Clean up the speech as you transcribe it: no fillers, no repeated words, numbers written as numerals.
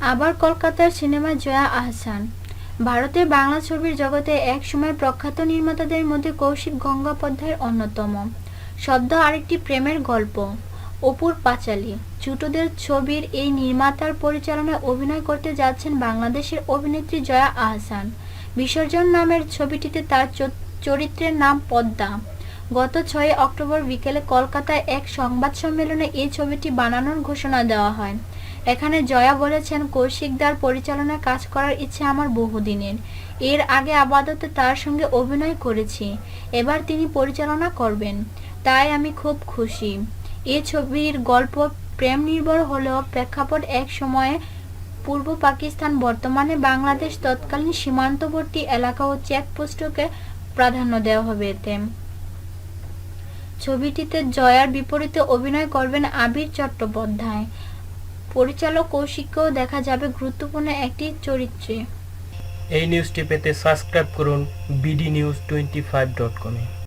আবার কলকাতার সিনেমায় জয়া আহসান। ভারতের বাংলা ছবির জগতে এক সময় প্রখ্যাত নির্মাতাদের মধ্যে কৌশিক গঙ্গোপাধ্যায় অন্যতম। শব্দ আরেকটি প্রেমের গল্প। অপুর পাঁচালী ছোটদের ছবির এই নির্মাতার পরিচালনায় অভিনয় করতে যাচ্ছেন বাংলাদেশের অভিনেত্রী জয়া আহসান। বিসর্জন নামের ছবিটিতে তার চরিত্রের নাম পদ্মা। গত 6 অক্টোবর বিকেলে কলকাতায় এক সংবাদ সম্মেলনে এই ছবিটি বানানোর ঘোষণা দেওয়া হয়। এখানে জয়া বলেছেন, কৌশিকদার পরিচালনায় কাজ করার ইচ্ছে আমার বহুদিনের। এর আগে আপাতত তার সঙ্গে অভিনয় করেছি, এবার তিনি পরিচালনা করবেন, তাই আমি খুব খুশি। এই ছবির গল্প প্রেম নির্ভর হলেও প্রেক্ষাপট এক সময়ে পূর্ব পাকিস্তান, বর্তমানে বাংলাদেশ, তৎকালীন সীমান্তবর্তী এলাকা ও চেকপোস্টকে প্রাধান্য দেওয়া হবে। এতে ছবিটিতে জয়ার বিপরীতে অভিনয় করবেন আবির চট্টোপাধ্যায়। পরিচালক কৌশিককেও দেখা যাবে গুরুত্বপূর্ণ একটি চরিত্রে। এই নিউজটি পেতে সাবস্ক্রাইব করুন bdnews25.com-এ।